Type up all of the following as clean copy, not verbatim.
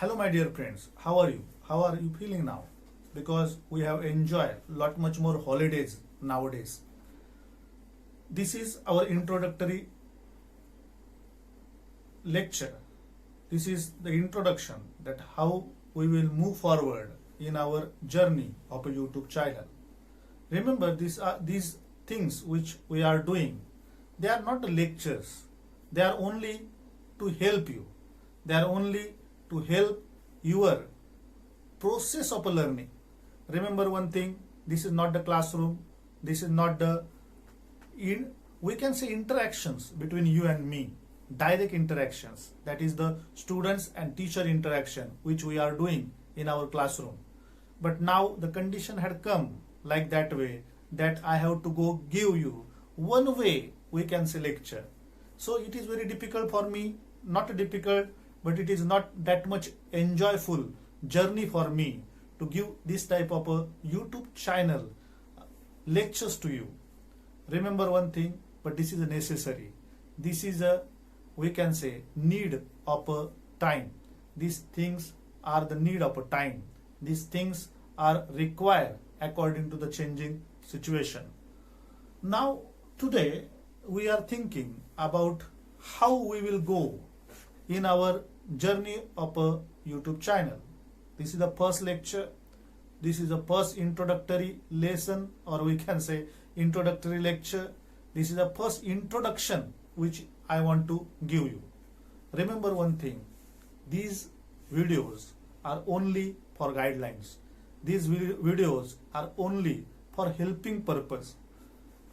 Hello my dear friends, how are you? How are you feeling now? Because we have enjoyed lot much more holidays nowadays. This is our introductory lecture. This is the introduction that how we will move forward in our journey of a YouTube channel. Remember, these things which we are doing, they are not lectures. They are only to help you. They are only to help your process of learning. Remember one thing, this is not the classroom. This is not the, we can say interactions between you and me. Direct interactions, that is the students and teacher interaction which we are doing in our classroom. But now the condition had come like that way that I have to go give you one way we can say lecture. So it is very difficult for me, not difficult, but it is not that much enjoyable journey for me to give this type of a YouTube channel lectures to you. Remember one thing, but this is necessary. This is a, we can say, need of a time. These things are the need of a time. These things are required according to the changing situation. Now today we are thinking about how we will go in our journey of a YouTube channel. This is the first lecture. This is the first introductory lesson, or we can say introductory lecture. This is the first introduction which I want to give you. Remember one thing, these videos are only for guidelines. These videos are only for helping purpose.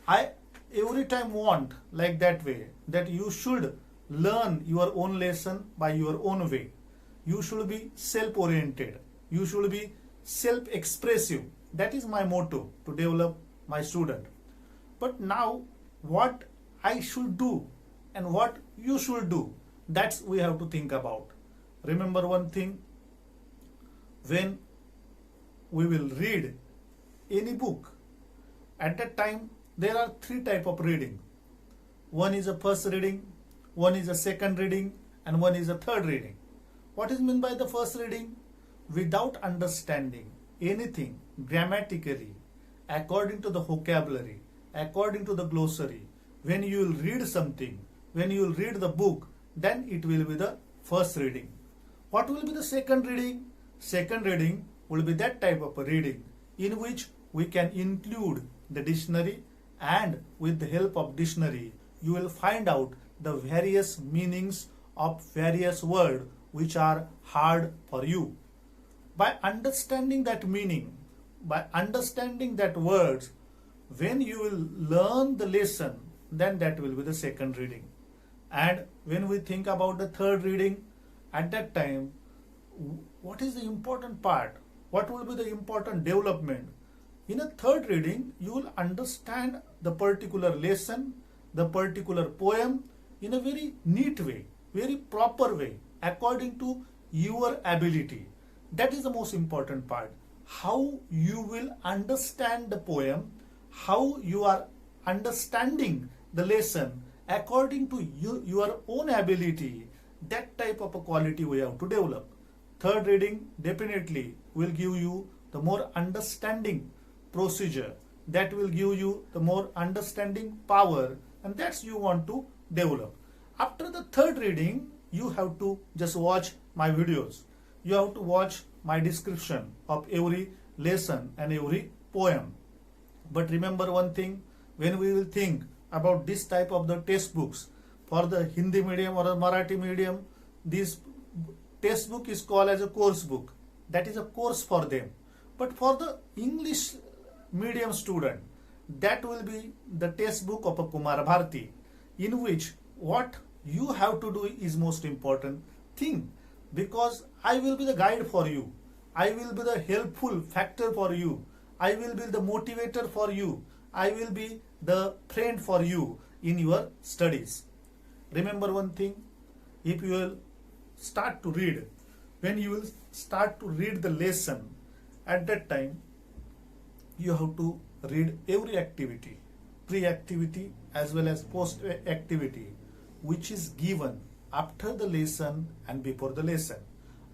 I every time want like that way that you should learn your own lesson by your own way. You should be self-oriented. You should be self-expressive. That is my motto to develop my student. But now what I should do and what you should do, that's we have to think about. Remember one thing, when we will read any book, at that time there are three types of reading. One is a first reading, one is a second reading, and one is a third reading. What is meant by the first reading? Without understanding anything grammatically, according to the vocabulary, according to the glossary, when you will read something, when you will read the book, then it will be the first reading. What will be the second reading? Second reading will be that type of a reading in which we can include the dictionary, and with the help of dictionary you will find out the various meanings of various words which are hard for you. By understanding that meaning, by understanding that words, when you will learn the lesson, then that will be the second reading. And when we think about the third reading, at that time, what is the important part? What will be the important development? In a third reading, you will understand the particular lesson, the particular poem in a very neat way, very proper way, according to your ability. That is the most important part. How you will understand the poem, how you are understanding the lesson according to your own ability, that type of a quality we have to develop. Third reading definitely will give you the more understanding procedure, that will give you the more understanding power, and that's you want to develop. After the third reading, you have to just watch my videos. You have to watch my description of every lesson and every poem. But remember one thing, when we will think about this type of the textbooks for the Hindi medium or the Marathi medium, this textbook is called as a course book. That is a course for them. But for the English medium student, that will be the textbook of a Kumar Bharati, in which what you have to do is most important thing, because I will be the guide for you. I will be the helpful factor for you. I will be the motivator for you. I will be the friend for you in your studies. Remember one thing, if you will start to read, when you will start to read the lesson, at that time you have to read every activity, pre-activity as well as post-activity, which is given after the lesson and before the lesson.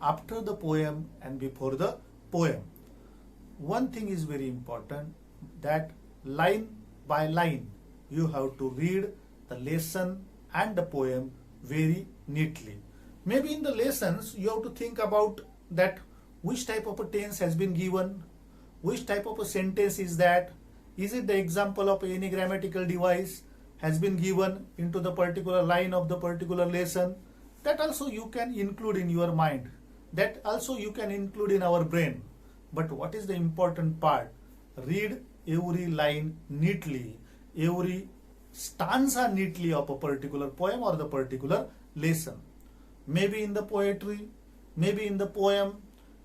after the poem and before the poem. One thing is very important, that line by line you have to read the lesson and the poem very neatly. Maybe in the lessons you have to think about that which type of a tense has been given, which type of a sentence is that, is it the example of any grammatical device has been given into the particular line of the particular lesson. That also you can include in your mind, that also you can include in our brain. But what is the important part? Read every line neatly, every stanza neatly of a particular poem or the particular lesson. Maybe in the poetry, maybe in the poem,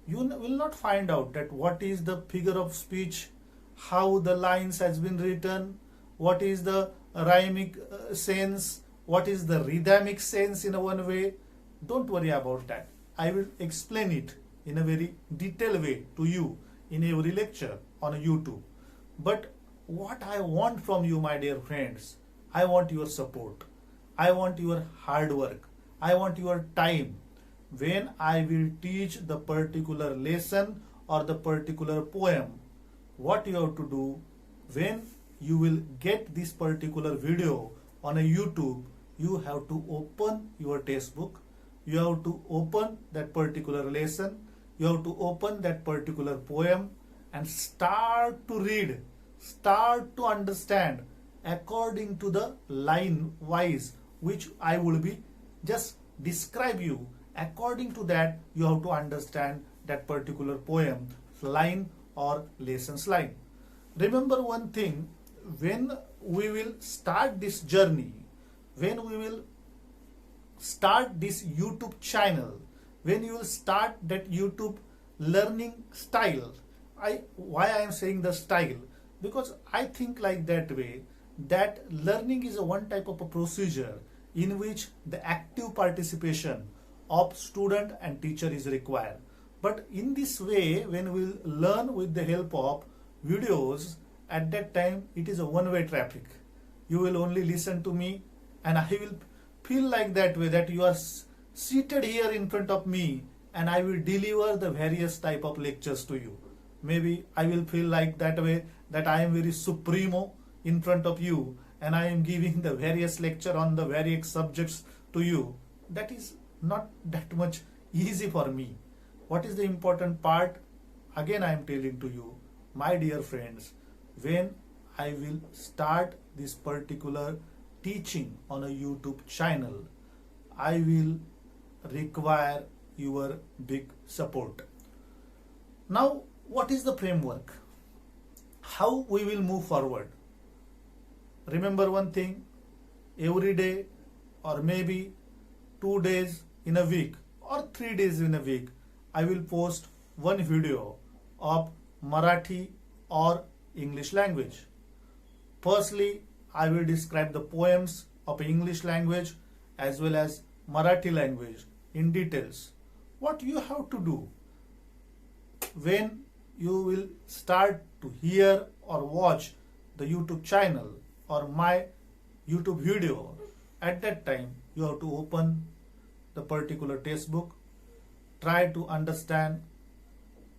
you will not find out that what is the figure of speech, how the lines has been written, what is the rhymic sense, what is the rhythmic sense in a one way. Don't worry about that. I will explain it in a very detailed way to you in every lecture on YouTube. But what I want from you, my dear friends, I want your support. I want your hard work. I want your time. When I will teach the particular lesson or the particular poem, what you have to do, when you will get this particular video on a YouTube, you have to open your textbook, you have to open that particular lesson, you have to open that particular poem and start to read, start to understand according to the line wise which I will be just describe you. According to that you have to understand that particular poem line or lessons line. Remember one thing, when we will start this journey, when we will start this YouTube channel, when you will start that YouTube learning style, why I am saying the style, because I think like that way, that learning is a one type of a procedure in which the active participation of student and teacher is required. But in this way, when we learn with the help of videos, at that time it is a one-way traffic. You will only listen to me and I will feel like that way, that you are seated here in front of me and I will deliver the various type of lectures to you. Maybe I will feel like that way, that I am very supremo in front of you and I am giving the various lecture on the various subjects to you. That is not that much easy for me. What is the important part? Again I am telling to you, my dear friends, when I will start this particular teaching on a YouTube channel, I will require your big support. Now, what is the framework? How we will move forward? Remember one thing, every day or maybe 2 days in a week or 3 days in a week, I will post one video of Marathi or English language. Firstly, I will describe the poems of English language as well as Marathi language in details. What you have to do when you will start to hear or watch the YouTube channel or my YouTube video, at that time you have to open the particular textbook, try to understand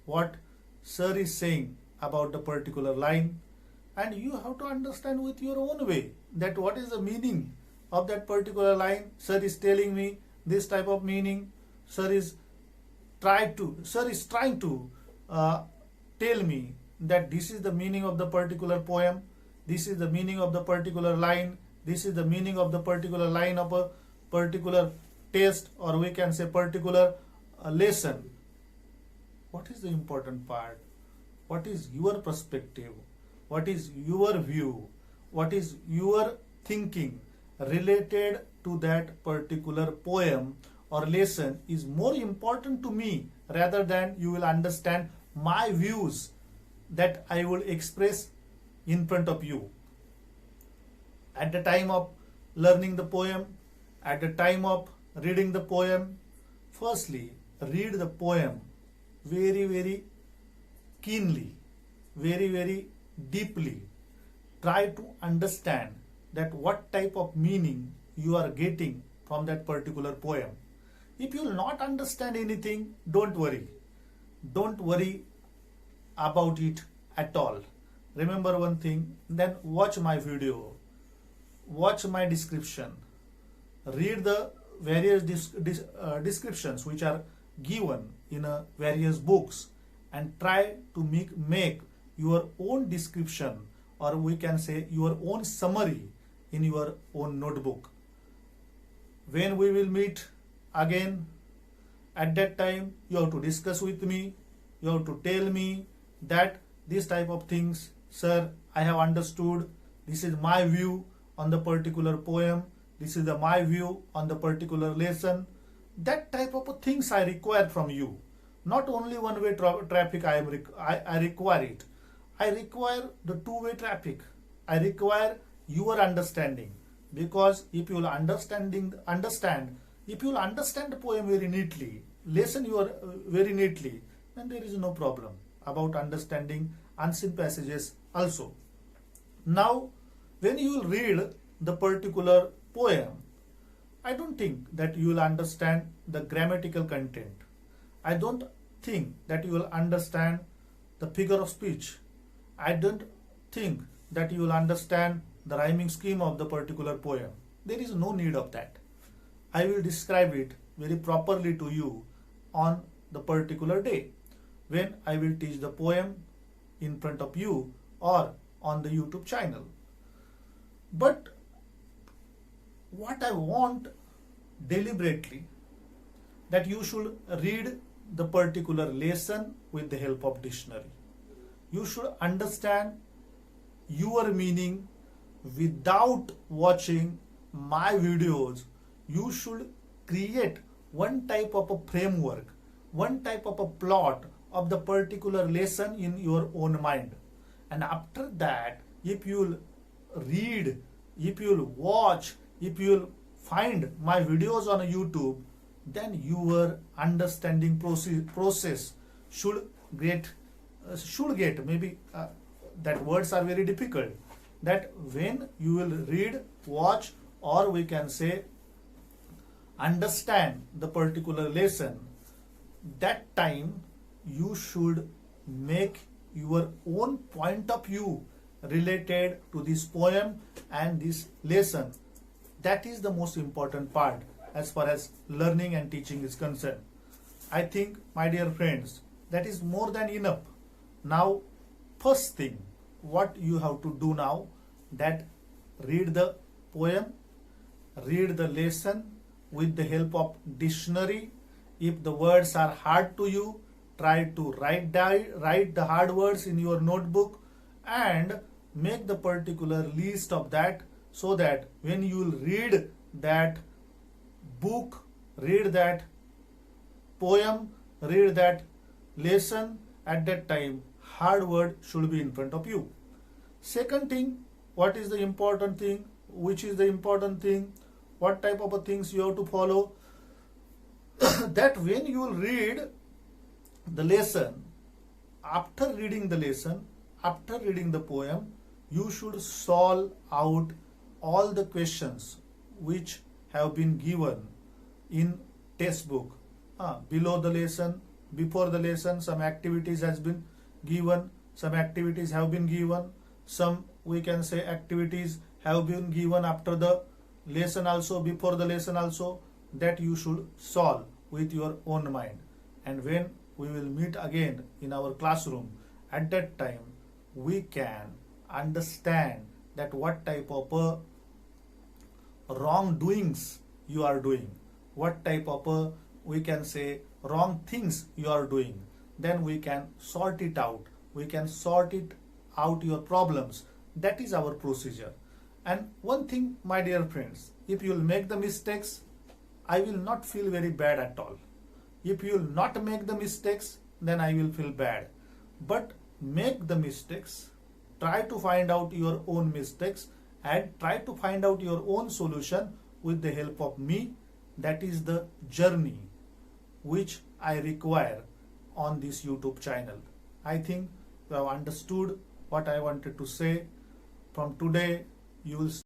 what sir is saying about the particular line, and you have to understand with your own way that what is the meaning of that particular line. Sir is telling me this type of meaning, sir is trying to tell me that this is the meaning of the particular poem, this is the meaning of the particular line, this is the meaning of the particular line of a particular test, or we can say particular lesson. What is the important part? What is your perspective? What is your view? What is your thinking related to that particular poem or lesson is more important to me, rather than you will understand my views that I will express in front of you. At the time of learning the poem, at the time of reading the poem, firstly read the poem very, very keenly, very, very deeply. Try to understand that what type of meaning you are getting from that particular poem. If you will not understand anything, don't worry. Don't worry about it at all. Remember one thing, then watch my video, watch my description, read the various descriptions which are given in various books, and try to make your own description, or we can say your own summary in your own notebook. When we will meet again, at that time you have to discuss with me, you have to tell me that this type of things, sir, I have understood, this is my view on the particular poem, this is my view on the particular lesson. That type of things I require from you. Not only one-way traffic I require it. I require the two-way traffic. I require your understanding. Because if you will understand the poem very neatly, lesson very neatly, then there is no problem about understanding unseen passages also. Now, when you will read the particular poem, I don't think that you will understand the grammatical content. I don't think that you will understand the figure of speech. I don't think that you will understand the rhyming scheme of the particular poem. There is no need of that. I will describe it very properly to you on the particular day when I will teach the poem in front of you or on the YouTube channel. But what I want deliberately, that you should read the particular lesson with the help of dictionary. You should understand your meaning without watching my videos. You should create one type of a framework, one type of a plot of the particular lesson in your own mind. And after that, if you will read, if you will watch, if you will find my videos on YouTube, then your understanding process should get maybe that words are very difficult, that when you will read, watch, or we can say understand the particular lesson, that time you should make your own point of view related to this poem and this lesson. That is the most important part as far as learning and teaching is concerned. I think, my dear friends, that is more than enough. Now, first thing, what you have to do now, that read the poem, read the lesson with the help of dictionary. If the words are hard to you, try to write the hard words in your notebook and make the particular list of that, so that when you will read that book, read that poem, read that lesson, at that time hard word should be in front of you. Second thing, what is the important thing? Which is the important thing? What type of things you have to follow? That when you will read the lesson, after reading the lesson, after reading the poem, you should solve out all the questions which have been given in textbook. Below the lesson, before the lesson, some activities has been given, some activities have been given, some we can say activities have been given after the lesson also, before the lesson also, that you should solve with your own mind. And when we will meet again in our classroom, at that time we can understand that what type of wrongdoings you are doing, what type of we can say wrong things you are doing. Then we can sort it out, we can sort it out your problems. That is our procedure. And one thing, my dear friends, if you will make the mistakes, I will not feel very bad at all. If you will not make the mistakes, then I will feel bad. But make the mistakes, try to find out your own mistakes and try to find out your own solution with the help of me. That is the journey which I require on this YouTube channel. I think you have understood what I wanted to say. From today, you will